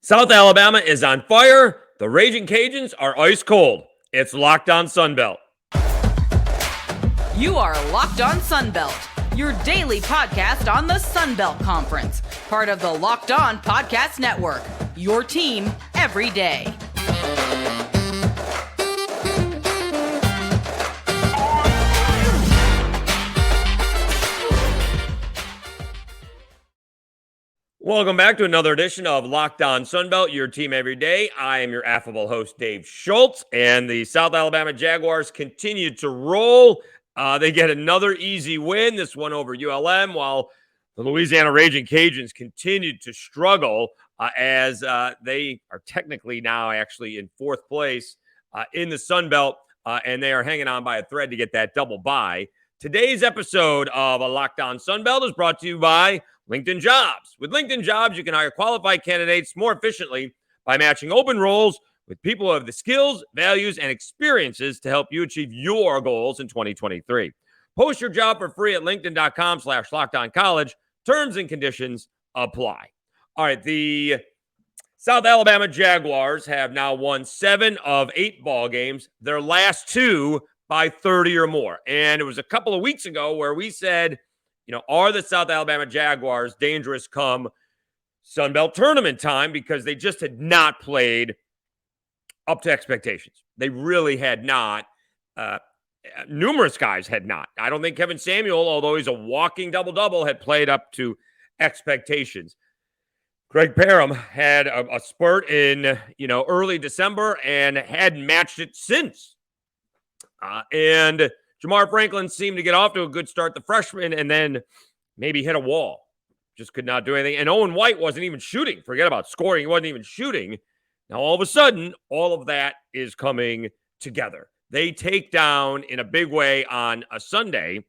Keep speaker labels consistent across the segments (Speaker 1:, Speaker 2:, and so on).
Speaker 1: South Alabama is on fire. The Ragin Cajuns are ice cold. It's Locked On Sunbelt.
Speaker 2: You are Locked On Sunbelt, your daily podcast on the Sunbelt Conference, part of the Locked On Podcast Network, your team every day.
Speaker 1: Welcome back to another edition of Locked On Sunbelt, your team every day. I am your affable host, Dave Schultz, and the South Alabama Jaguars continue to roll. They get another easy win, this one over ULM, while the Louisiana Ragin Cajuns continued to struggle as they are technically now actually in fourth place in the Sunbelt, and they are hanging on by a thread to get that double bye. Today's episode of a Locked On Sunbelt is brought to you by LinkedIn Jobs. With LinkedIn Jobs, you can hire qualified candidates more efficiently by matching open roles with people who have the skills, values, and experiences to help you achieve your goals in 2023. Post your job for free at linkedin.com/lockedoncollege. Terms and conditions apply. All right, the South Alabama Jaguars have now won 7 of 8 ball games, their last 2 by 30 or more. And it was a couple of weeks ago where we said, are the South Alabama Jaguars dangerous come Sunbelt tournament time, because they just had not played up to expectations. They really had not. Numerous guys had not. I don't think Kevin Samuel, although he's a walking double-double, had played up to expectations. Greg Parham had a spurt in, early December and hadn't matched it since. And Jamar Franklin seemed to get off to a good start, the freshman, and then maybe hit a wall. Just could not do anything. And Owen White wasn't even shooting. Forget about scoring. He wasn't even shooting. Now, all of a sudden, all of that is coming together. They take down in a big way on Saturday,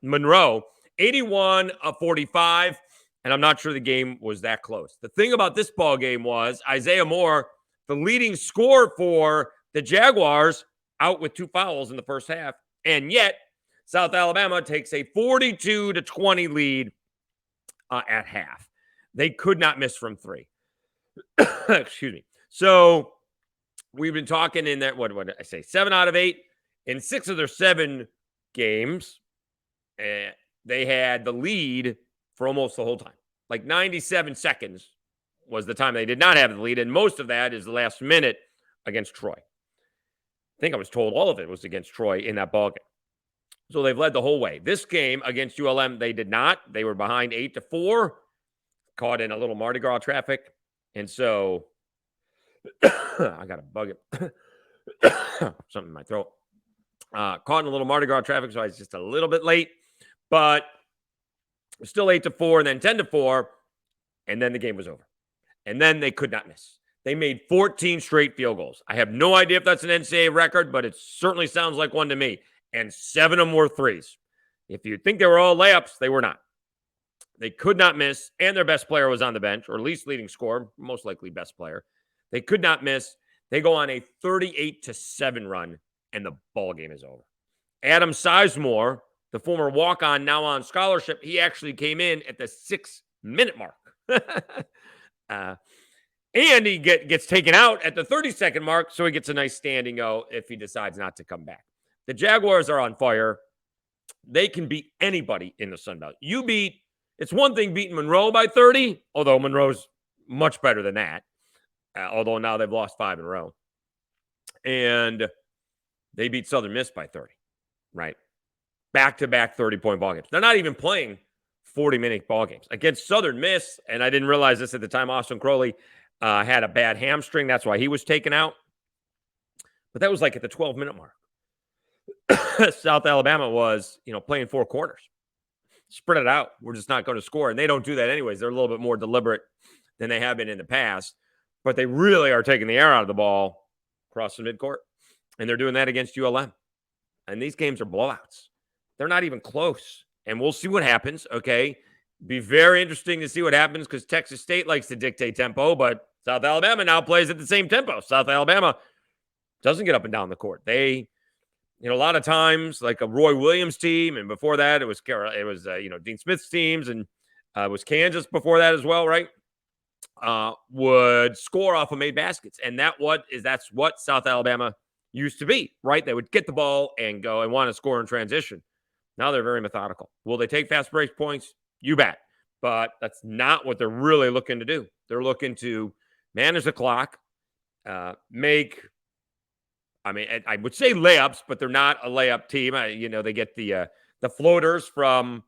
Speaker 1: Monroe, 81-45, and I'm not sure the game was that close. The thing about this ball game was Isaiah Moore, the leading scorer for the Jaguars, out with 2 fouls in the first half, and yet South Alabama takes a 42-20 lead at half. They could not miss from 3. Excuse me. So we've been talking in that, what did I say, 7 out of 8. In 6 of their 7 games, they had the lead for almost the whole time. Like 97 seconds was the time they did not have the lead, and most of that is the last minute against Troy. I think I was told all of it was against Troy in that ballgame. So they've led the whole way. This game against ULM, they did not. They were behind 8-4, caught in a little Mardi Gras traffic. And so I got a bug it. Something in my throat. Caught in a little Mardi Gras traffic, so I was just a little bit late. But still 8-4, and then 10-4, and then the game was over. And then they could not miss. They made 14 straight field goals. I have no idea if that's an NCAA record, but it certainly sounds like one to me. And 7 of them were threes. If you think they were all layups, they were not. They could not miss, and their best player was on the bench, or at least leading scorer, most likely best player. They could not miss. They go on a 38-7 run, and the ball game is over. Adam Sizemore, the former walk-on, now on scholarship, he actually came in at the 6-minute mark. And he gets taken out at the 30-second mark, so he gets a nice standing O if he decides not to come back. The Jaguars are on fire. They can beat anybody in the Sunbelt. It's one thing beating Monroe by 30, although Monroe's much better than that, although now they've lost 5 in a row. And they beat Southern Miss by 30, right? Back-to-back 30-point ball games. They're not even playing 40-minute ball games. Against Southern Miss, and I didn't realize this at the time, Austin Crowley had a bad hamstring. That's why he was taken out. But that was like at the 12-minute mark. South Alabama was, playing 4 quarters. Spread it out. We're just not going to score. And they don't do that anyways. They're a little bit more deliberate than they have been in the past. But they really are taking the air out of the ball across the midcourt. And they're doing that against ULM. And these games are blowouts. They're not even close. And we'll see what happens, okay? Be very interesting to see what happens, because Texas State likes to dictate tempo, but South Alabama now plays at the same tempo. South Alabama doesn't get up and down the court. They, a lot of times, like a Roy Williams team, and before that, it was Dean Smith's teams, and it was Kansas before that as well, right? would score off of made baskets. And that's what South Alabama used to be, right? They would get the ball and go and want to score in transition. Now they're very methodical. Will they take fast break points? You bet. But that's not what they're really looking to do. They're looking to manage the clock, I would say layups, but they're not a layup team. They get the floaters from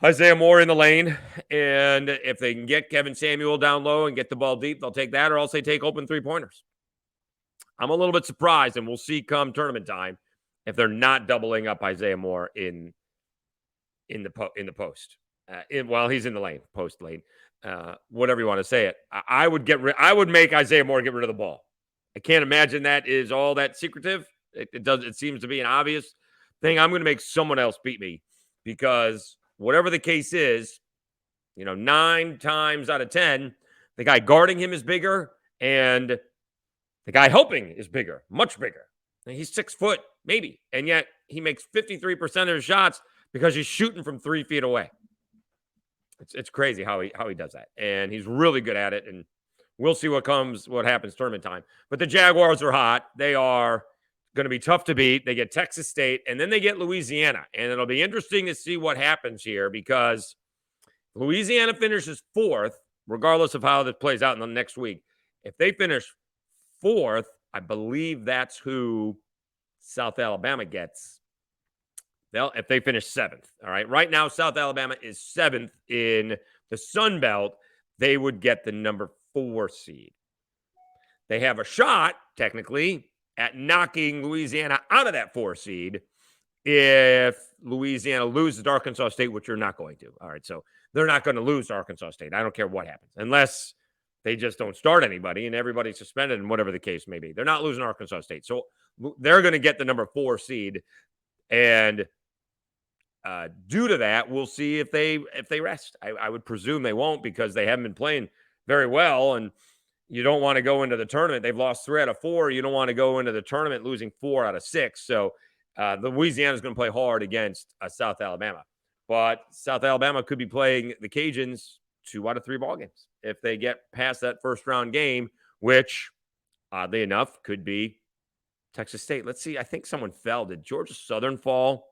Speaker 1: Isaiah Moore in the lane, and if they can get Kevin Samuel down low and get the ball deep, they'll take that, or else they take open three-pointers. I'm a little bit surprised, and we'll see come tournament time if they're not doubling up Isaiah Moore in the post. While he's in the lane, post lane, whatever you want to say it. I would make Isaiah Moore get rid of the ball. I can't imagine that is all that secretive. It seems to be an obvious thing. I'm going to make someone else beat me, because whatever the case is, 9 times out of 10, the guy guarding him is bigger, and the guy helping is bigger, much bigger. And he's 6 foot, maybe, and yet he makes 53% of his shots because he's shooting from 3 feet away. It's crazy how he does that, and he's really good at it. And we'll see what happens tournament time. But the Jaguars are hot. They are going to be tough to beat. They get Texas State, and then they get Louisiana. And it'll be interesting to see what happens here, because Louisiana finishes 4th, regardless of how this plays out in the next week. If they finish 4th, I believe that's who South Alabama gets. If they finish 7th, all right? Right now, South Alabama is 7th in the Sun Belt. They would get the number 4 seed. They have a shot, technically, at knocking Louisiana out of that 4 seed if Louisiana loses to Arkansas State, which you're not going to. All right, so they're not going to lose to Arkansas State. I don't care what happens, unless they just don't start anybody and everybody's suspended and whatever the case may be. They're not losing to Arkansas State. So they're going to get the number 4 seed, and due to that, we'll see if they rest. I would presume they won't, because they haven't been playing very well, and you don't want to go into the tournament. They've lost 3 out of 4. You don't want to go into the tournament losing 4 out of 6. So Louisiana is going to play hard against South Alabama. But South Alabama could be playing the Cajuns 2 out of 3 ball games if they get past that first round game, which, oddly enough, could be Texas State. Let's see. I think someone fell. Did Georgia Southern fall?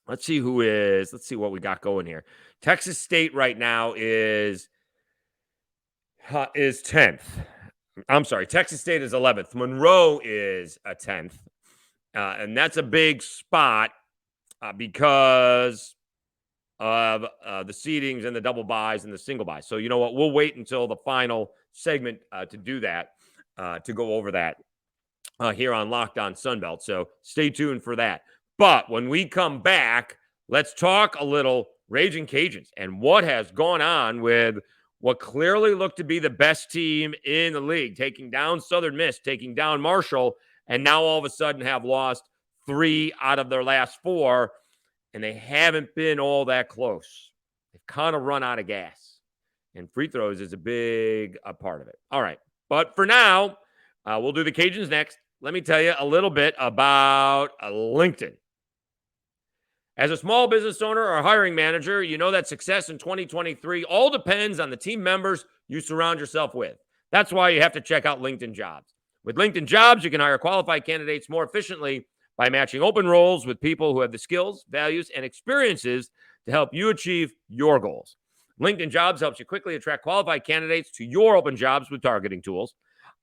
Speaker 1: Let's see what we got going here. Texas State right now is 10th. I'm sorry. Texas State is 11th. Monroe is a 10th. And that's a big spot because of the seedings and the double buys and the single buys. So you know what? We'll wait until the final segment to do that, to go over that here on Locked On Sunbelt. So stay tuned for that. But when we come back, let's talk a little Ragin Cajuns and what has gone on with what clearly looked to be the best team in the league, taking down Southern Miss, taking down Marshall, and now all of a sudden have lost 3 out of their last 4, and they haven't been all that close. They've kind of run out of gas, and free throws is a big part of it. All right, but for now, we'll do the Cajuns next. Let me tell you a little bit about LinkedIn. As a small business owner or hiring manager, you know that success in 2023 all depends on the team members you surround yourself with. That's why you have to check out LinkedIn Jobs. With LinkedIn Jobs, you can hire qualified candidates more efficiently by matching open roles with people who have the skills, values, and experiences to help you achieve your goals. LinkedIn Jobs helps you quickly attract qualified candidates to your open jobs with targeting tools.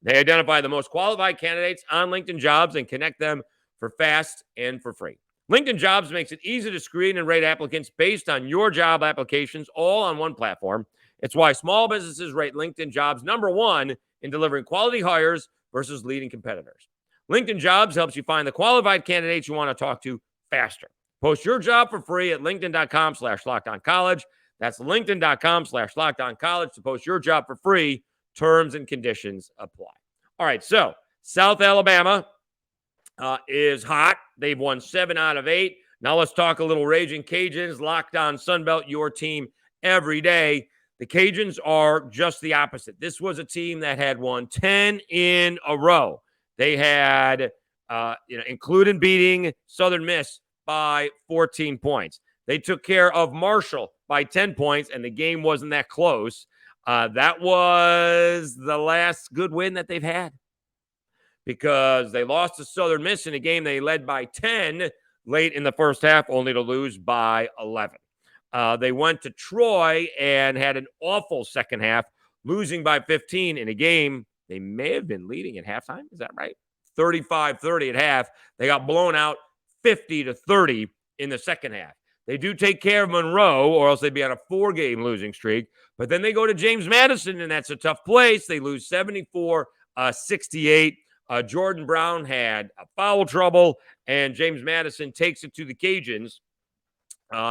Speaker 1: They identify the most qualified candidates on LinkedIn Jobs and connect them for fast and for free. LinkedIn Jobs makes it easy to screen and rate applicants based on your job applications, all on one platform. It's why small businesses rate LinkedIn Jobs number 1 in delivering quality hires versus leading competitors. LinkedIn Jobs helps you find the qualified candidates you want to talk to faster. Post your job for free at linkedin.com/lockedoncollege. That's linkedin.com/lockedoncollege to post your job for free. Terms and conditions apply. All right, so South Alabama is hot. They've won 7 out of 8. Now let's talk a little Ragin Cajuns, Locked On Sunbelt, your team every day. The Cajuns are just the opposite. This was a team that had won 10 in a row. They had, including beating Southern Miss by 14 points. They took care of Marshall by 10 points, and the game wasn't that close. That was the last good win that they've had because they lost to Southern Miss in a game they led by 10 late in the first half, only to lose by 11. They went to Troy and had an awful second half, losing by 15 in a game they may have been leading at halftime. Is that right? 35-30 at half. They got blown out 50-30 in the second half. They do take care of Monroe, or else they'd be on a 4-game losing streak. But then they go to James Madison, and that's a tough place. They lose 74-68. Jordan Brown had foul trouble, and James Madison takes it to the Cajuns.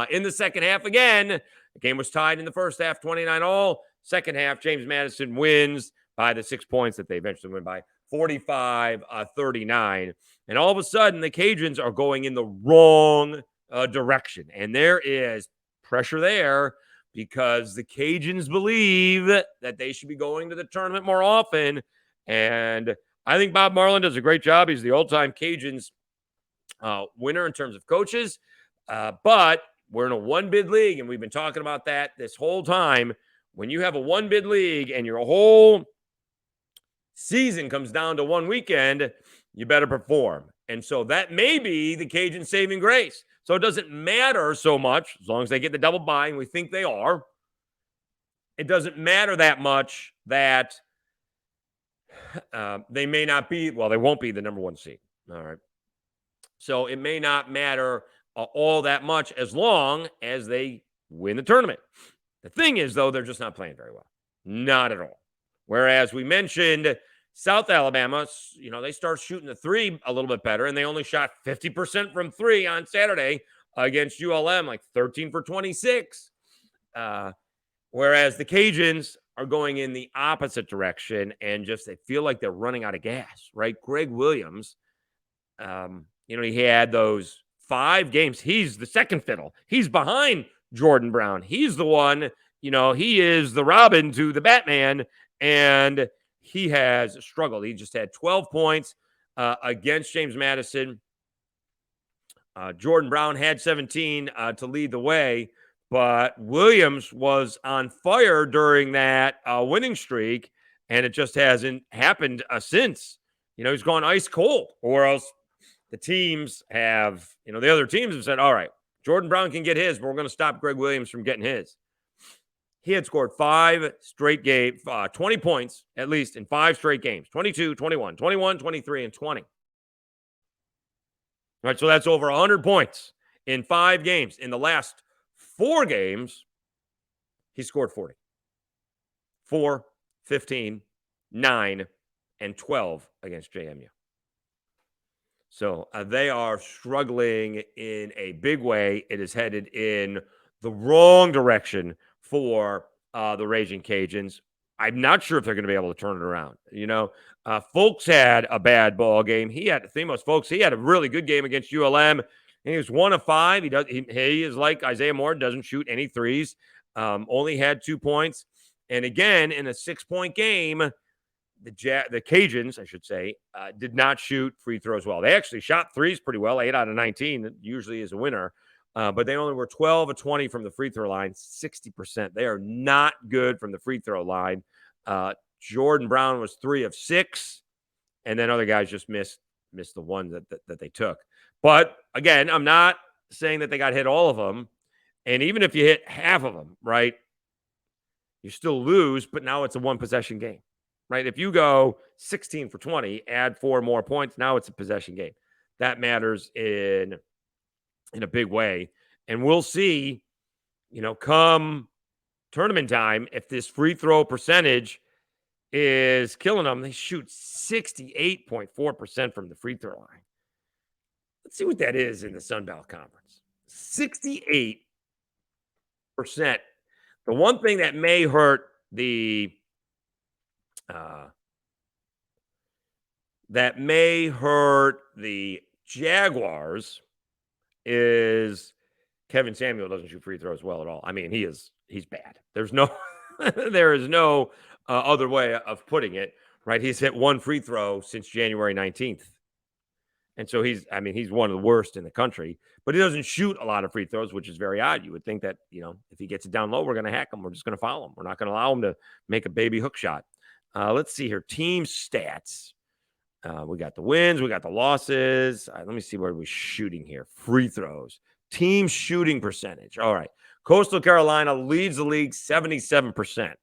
Speaker 1: In the second half again, the game was tied in the first half, 29-all. Second half, James Madison wins by the 6 points that they eventually win by, 45-39. And all of a sudden, the Cajuns are going in the wrong direction. And there is pressure there because the Cajuns believe that they should be going to the tournament more often. And I think Bob Marlin does a great job. He's the all-time Cajuns winner in terms of coaches. But we're in a one-bid league, and we've been talking about that this whole time. When you have a one-bid league and your whole season comes down to one weekend, you better perform. And so that may be the Cajun saving grace. So it doesn't matter so much, as long as they get the double bye, and we think they are. It doesn't matter that much that they may not be, well, they won't be the number one seed. All right. So it may not matter all that much as long as they win the tournament. The thing is, though, they're just not playing very well. Not at all. Whereas we mentioned South Alabama, they start shooting the three a little bit better, and they only shot 50% from three on Saturday against ULM, like 13 for 26. Whereas the Cajuns are going in the opposite direction, and just they feel like they're running out of gas, right? Greg Williams, he had those 5 games. He's the second fiddle. He's behind Jordan Brown. He's the one, he is the Robin to the Batman, and he has struggled. He just had 12 points against James Madison. Jordan Brown had 17 to lead the way, but Williams was on fire during that winning streak, and it just hasn't happened since. He's gone ice cold, or else the teams have, the other teams have said, all right, Jordan Brown can get his, but we're going to stop Greg Williams from getting his. He had scored 5 straight games, 20 points at least in 5 straight games, 22, 21, 21, 23, and 20. All right, so that's over 100 points in 5 games. In the last 4 games, he scored 40. 4, 15, 9, and 12 against JMU. So they are struggling in a big way. It is headed in the wrong direction for the Ragin Cajuns. I'm not sure if they're going to be able to turn it around. Folks had a bad ball game. He had a really good game against ULM, and he was 1 of 5. He is like Isaiah Moore, doesn't shoot any threes. Only had 2 points, and again in a 6-point game, the Cajuns, I should say, did not shoot free throws well. They actually shot threes pretty well, 8 out of 19. That usually is a winner. But they only were 12 of 20 from the free throw line, 60%. They are not good from the free throw line. Jordan Brown was 3 of 6, and then other guys just missed the one that they took. But again, I'm not saying that they got hit all of them. And even if you hit half of them, right, you still lose, but now it's a 1-possession game, right? If you go 16 for 20, add 4 more points, now it's a possession game. That matters in a big way. And we'll see, come tournament time, if this free throw percentage is killing them. They shoot 68.4% from the free throw line. Let's see what that is in the Sun Belt Conference. 68%. The one thing that may hurt the Jaguars is Kevin Samuel doesn't shoot free throws well at all. I mean, he's bad. There is no other way of putting it, right? He's hit 1 free throw since January 19th. And so he's one of the worst in the country, but he doesn't shoot a lot of free throws, which is very odd. You would think that, if he gets it down low, we're going to hack him. We're just going to foul him. We're not going to allow him to make a baby hook shot. Let's see here. Team stats. We got the wins. We got the losses. Let me see where we're shooting here. Free throws. Team shooting percentage. All right. Coastal Carolina leads the league 77%.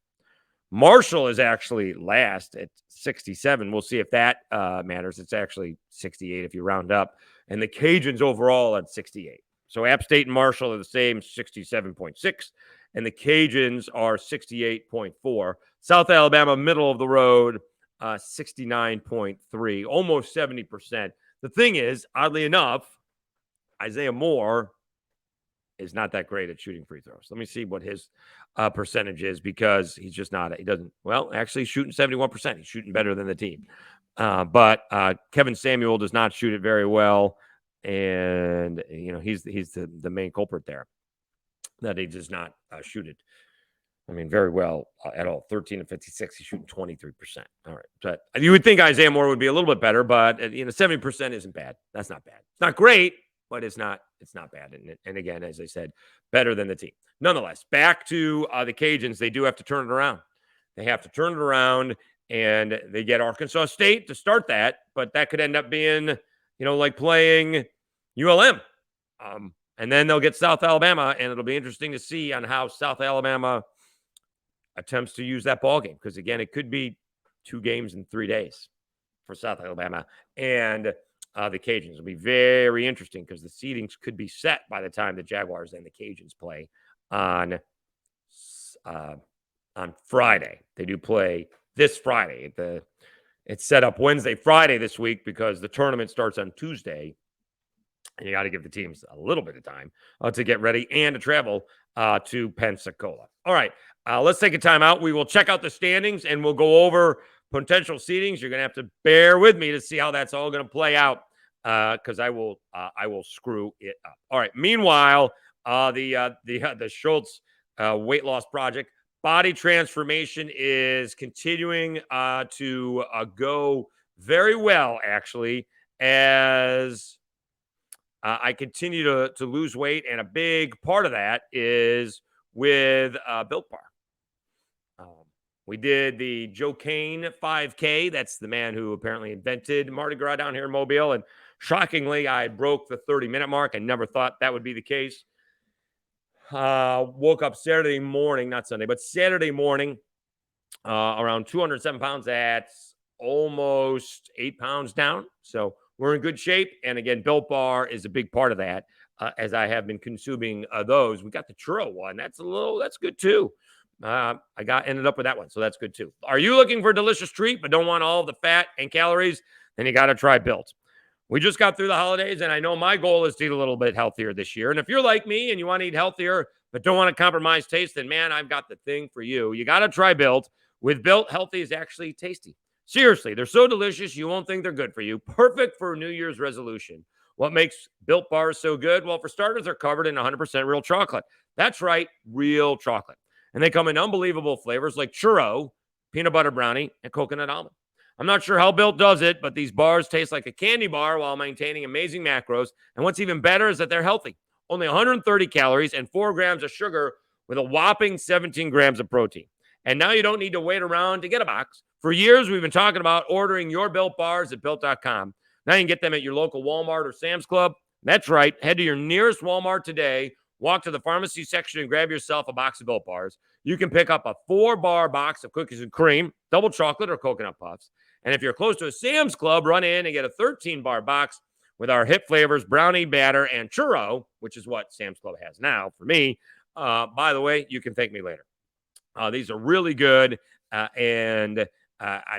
Speaker 1: Marshall is actually last at 67. We'll see if that matters. It's actually 68 if you round up. And the Cajuns overall at 68. So App State and Marshall are the same, 67.6. And the Cajuns are 68.4. South Alabama, middle of the road, 69.3, almost 70%. The thing is, oddly enough, Isaiah Moore is not that great at shooting free throws. Let me see what his percentage is, because he's just not. Actually he's shooting 71%. He's shooting better than the team. But Kevin Samuel does not shoot it very well. And, he's the main culprit there, that he does not shoot it. Very well at all. 13 of 56. He's shooting 23%. All right. But you would think Isaiah Moore would be a little bit better, but 70% isn't bad. That's not bad. It's not great, but it's not bad. And again, as I said, better than the team. Nonetheless, back to the Cajuns. They do have to turn it around. They have to turn it around, and they get Arkansas State to start that, but that could end up being, like playing ULM. And then they'll get South Alabama, and it'll be interesting to see on how South Alabama attempts to use that ball game, because again, it could be 2 games in 3 days for South Alabama and the Cajuns. It'll be very interesting, because the seedings could be set by the time the Jaguars and the Cajuns play on Friday. They do play this Friday. It's set up Wednesday, Friday this week, because the tournament starts on Tuesday. And you got to give the teams a little bit of time to get ready and to travel to Pensacola. All right, let's take a time out. We will check out the standings, and we'll go over potential seedings. You're going to have to bear with me to see how that's all going to play out, because I will screw it up. All right. Meanwhile, the Schultz weight loss project, body transformation, is continuing to go very well, actually, as I continue to lose weight, and a big part of that is with Built Bar. We did the Joe Kane 5K. That's the man who apparently invented Mardi Gras down here in Mobile, and shockingly, I broke the 30-minute mark. I never thought that would be the case. Woke up Saturday morning, not Sunday, but Saturday morning, around 207 pounds. That's almost 8 pounds down. So we're in good shape. And again, Built Bar is a big part of that, as I have been consuming those. We got the churro one. That's good too. I ended up with that one, so that's good too. Are you looking for a delicious treat but don't want all the fat and calories? Then you got to try Built. We just got through the holidays, and I know my goal is to eat a little bit healthier this year. And if you're like me and you want to eat healthier but don't want to compromise taste, then man, I've got the thing for you. You got to try Built. With Built, healthy is actually tasty. Seriously, they're so delicious, you won't think they're good for you. Perfect for a New Year's resolution. What makes Built bars so good? Well, for starters, they're covered in 100% real chocolate. That's right, real chocolate. And they come in unbelievable flavors like churro, peanut butter brownie, and coconut almond. I'm not sure how Built does it, but these bars taste like a candy bar while maintaining amazing macros. And what's even better is that they're healthy. Only 130 calories and 4 grams of sugar with a whopping 17 grams of protein. And now you don't need to wait around to get a box. For years, we've been talking about ordering your Built bars at Built.com. Now you can get them at your local Walmart or Sam's Club. That's right. Head to your nearest Walmart today. Walk to the pharmacy section and grab yourself a box of Built bars. You can pick up a 4-bar box of cookies and cream, double chocolate, or coconut puffs. And if you're close to a Sam's Club, run in and get a 13-bar box with our hit flavors, brownie batter, and churro, which is what Sam's Club has now for me. By the way, you can thank me later. These are really good, and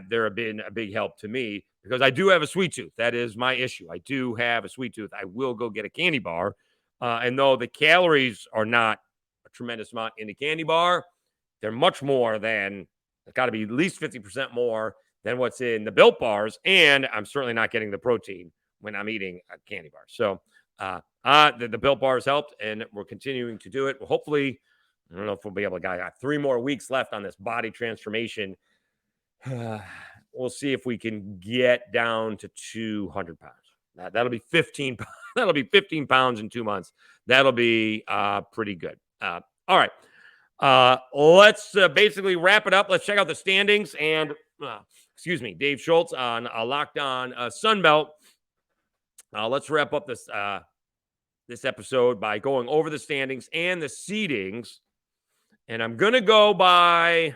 Speaker 1: they're been a big help to me because I do have a sweet tooth. That is my issue. I do have a sweet tooth. I will go get a candy bar. And though the calories are not a tremendous amount in the candy bar, they're much more than, it's got to be at least 50% more than what's in the Built bars. And I'm certainly not getting the protein when I'm eating a candy bar. So the Built bars helped, and we're continuing to do it. Well, hopefully, I don't know if we'll be able to get 3 more weeks left on this body transformation. We'll see if we can get down to 200 pounds. That'll be 15. That'll be 15 pounds in 2 months. That'll be pretty good. All right. Let's basically wrap it up. Let's check out the standings and excuse me, Dave Schultz on Locked On Sunbelt. Let's wrap up this this episode by going over the standings and the seedings. And I'm gonna go by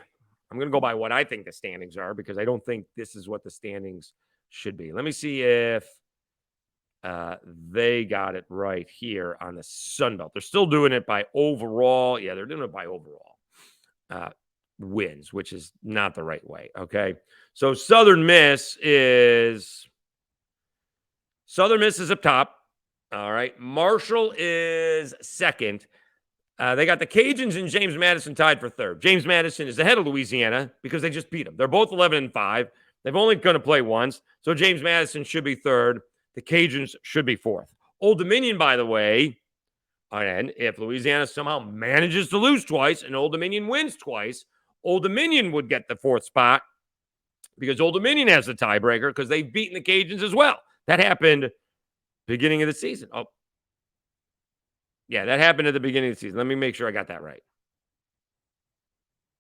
Speaker 1: what I think the standings are, because I don't think this is what the standings should be. Let me see if they got it right here on the Sunbelt. They're still doing it by overall. Yeah, they're doing it by overall wins, which is not the right way. Okay. So Southern Miss is up top. All right. Marshall is second. They got the Cajuns and James Madison tied for third. James Madison is ahead of Louisiana because they just beat them. They're both 11-5. They've only going to play once. So James Madison should be third. The Cajuns should be fourth. Old Dominion, by the way, and if Louisiana somehow manages to lose twice and Old Dominion wins twice, Old Dominion would get the fourth spot because Old Dominion has the tiebreaker because they've beaten the Cajuns as well. That happened beginning of the season. Oh, yeah, that happened at the beginning of the season. Let me make sure I got that right.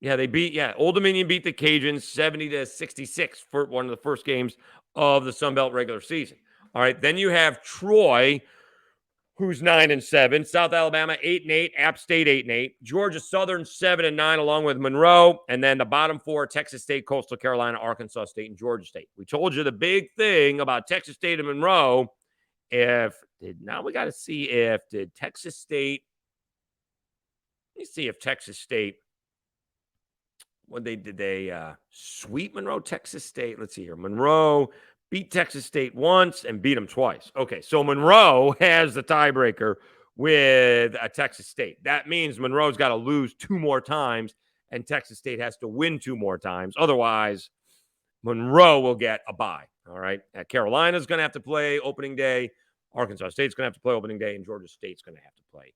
Speaker 1: Yeah, Old Dominion beat the Cajuns 70-66 for one of the first games of the Sun Belt regular season. All right, then you have Troy, who's 9-7, South Alabama 8-8, App State 8-8, Georgia Southern 7-9, along with Monroe, and then the bottom four: Texas State, Coastal Carolina, Arkansas State, and Georgia State. We told you the big thing about Texas State and Monroe. Now we got to see if Texas State. Let me see if Texas State. Did they sweep Monroe? Texas State. Let's see here. Monroe beat Texas State once and beat them twice. Okay, so Monroe has the tiebreaker with Texas State. That means Monroe's got to lose 2 more times, and Texas State has to win 2 more times. Otherwise, Monroe will get a bye. All right, Carolina's going to have to play opening day. Arkansas State's going to have to play opening day, and Georgia State's going to have to play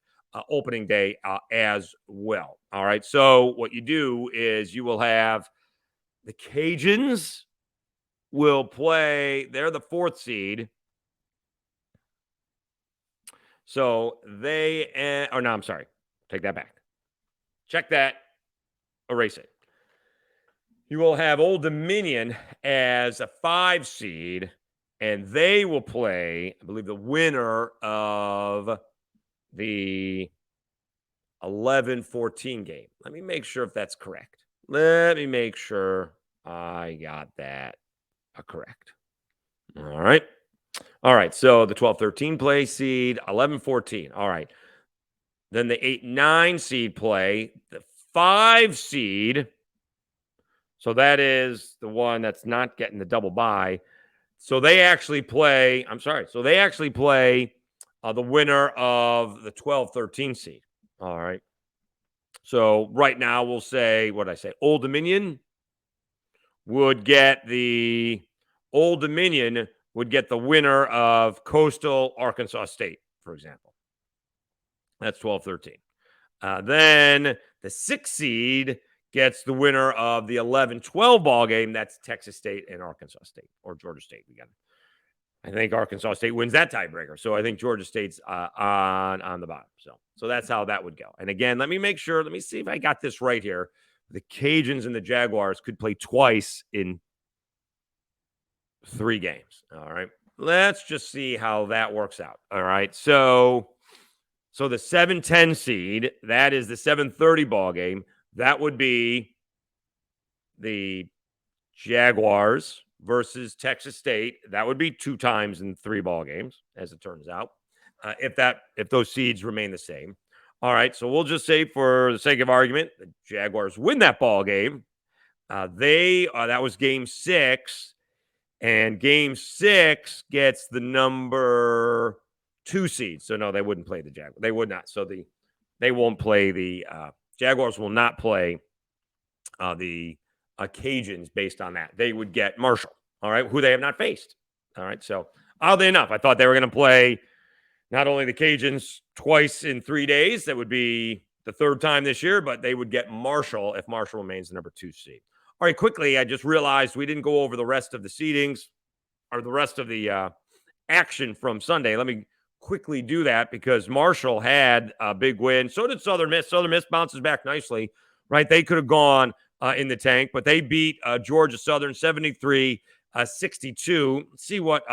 Speaker 1: opening day as well. All right, so what you do is you will have the Cajuns will play. They're the 4th seed. So I'm sorry. Take that back. Check that. Erase it. You will have Old Dominion as a 5 seed, and they will play, I believe, the winner of the 11-14 game. Let me make sure if that's correct. Let me make sure I got that correct. All right. So the 12-13 play seed, 11-14. All right. Then the 8-9 seed play, the 5 seed. So that is the one that's not getting the double bye. So they actually play, the winner of the 12-13 seed. All right. So right now we'll say, what did I say? Old Dominion would get the winner of Coastal Arkansas State, for example. That's 12-13. Then the 6 seed gets the winner of the 11-12 ball game. That's Texas State and Arkansas State, or Georgia State. I think Arkansas State wins that tiebreaker. So I think Georgia State's on the bottom. So that's how that would go. And again, let me see if I got this right here. The Cajuns and the Jaguars could play twice in 3 games. All right. Let's just see how that works out. All right. So the 7-10 seed, that is the 7:30 ball game. That would be the Jaguars versus Texas State. That would be 2 times in 3 ball games, as it turns out, if those seeds remain the same. All right, so we'll just say, for the sake of argument, the Jaguars win that ball game. That was game 6, and game 6 gets the number 2 seed. So no, they wouldn't play the Jaguars. They would not. So they won't play the Jaguars. Will not play the Cajuns based on that. They would get Marshall. All right, who they have not faced. All right, so oddly enough, I thought they were going to play not only the Cajuns twice in 3 days. That would be the 3rd time this year, but they would get Marshall if Marshall remains the number 2 seed. All right, quickly, I just realized we didn't go over the rest of the seedings or the rest of the action from Sunday. Let me quickly do that because Marshall had a big win. So did Southern Miss. Southern Miss bounces back nicely, right? They could have gone in the tank, but they beat Georgia Southern 73-62. Let's see what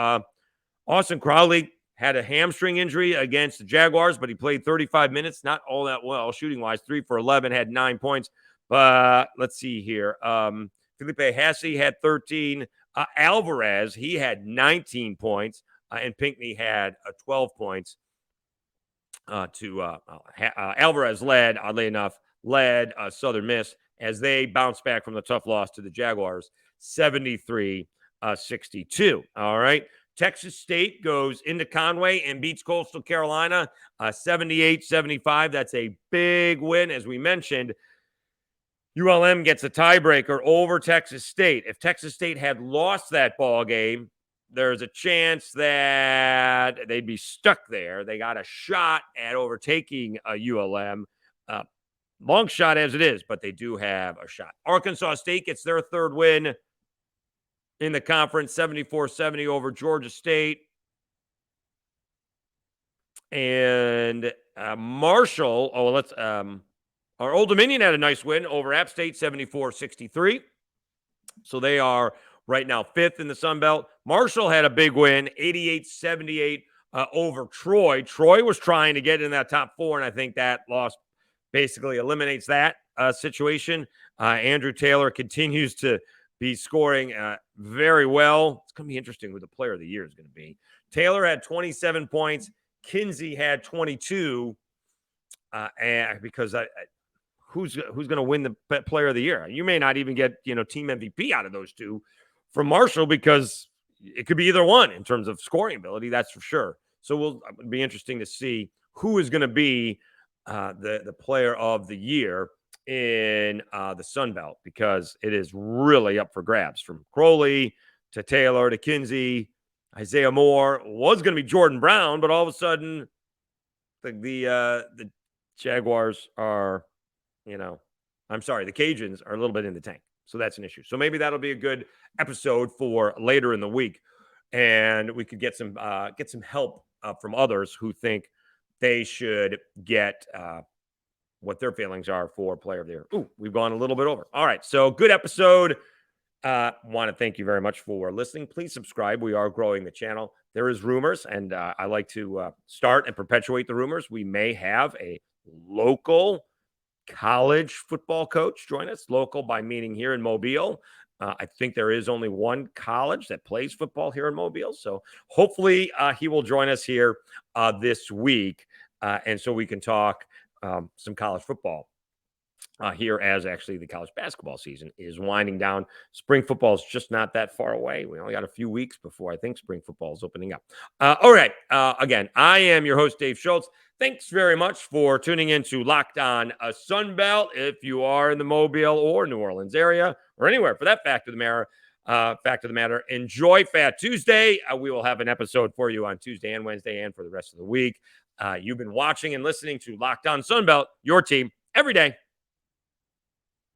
Speaker 1: Austin Crowley had a hamstring injury against the Jaguars, but he played 35 minutes, not all that well shooting-wise, 3 for 11, had 9 points. But let's see here. Felipe Hassie had 13. Alvarez, he had 19 points, and Pinckney had 12 points. Alvarez led, oddly enough, Southern Miss as they bounced back from the tough loss to the Jaguars, 73-62. All right. Texas State goes into Conway and beats Coastal Carolina 78-75. That's a big win. As we mentioned, ULM gets a tiebreaker over Texas State. If Texas State had lost that ball game, there's a chance that they'd be stuck there. They got a shot at overtaking ULM. Long shot as it is, but they do have a shot. Arkansas State gets their third win in the conference, 74-70 over Georgia State. And Marshall, our Old Dominion had a nice win over App State, 74-63. So they are right now 5th in the Sun Belt. Marshall had a big win, 88-78 over Troy. Troy was trying to get in that top 4, and I think that loss basically eliminates that situation. Andrew Taylor continues to be scoring very well. It's going to be interesting who the player of the year is going to be. Taylor had 27 points. Kinsey had 22. And because who's going to win the player of the year? You may not even get, team MVP out of those two from Marshall because it could be either one in terms of scoring ability. That's for sure. So it'll be interesting to see who is going to be the player of the year in the Sun Belt because it is really up for grabs from Crowley to Taylor to Kinsey. Isaiah Moore was going to be Jordan Brown, but all of a sudden the Jaguars are, the Cajuns are a little bit in the tank. So that's an issue. So maybe that'll be a good episode for later in the week. And we could get some help from others who think they should get what their feelings are for player of the year. Ooh, we've gone a little bit over. All right. So good episode. Want to thank you very much for listening. Please subscribe. We are growing the channel. There is rumors, and I like to start and perpetuate the rumors. We may have a local college football coach join us. Local by meaning here in Mobile. I think there is only one college that plays football here in Mobile. So hopefully he will join us here this week. And so we can talk some college football here as actually the college basketball season is winding down. Spring football is just not that far away. We only got a few weeks before I think spring football is opening up. All right. Again, I am your host, Dave Schultz. Thanks very much for tuning in to Locked On Sun Belt. If you are in the Mobile or New Orleans area or anywhere for that fact of the matter, enjoy Fat Tuesday. We will have an episode for you on Tuesday and Wednesday and for the rest of the week. You've been watching and listening to Locked On Sun Belt, your team every day.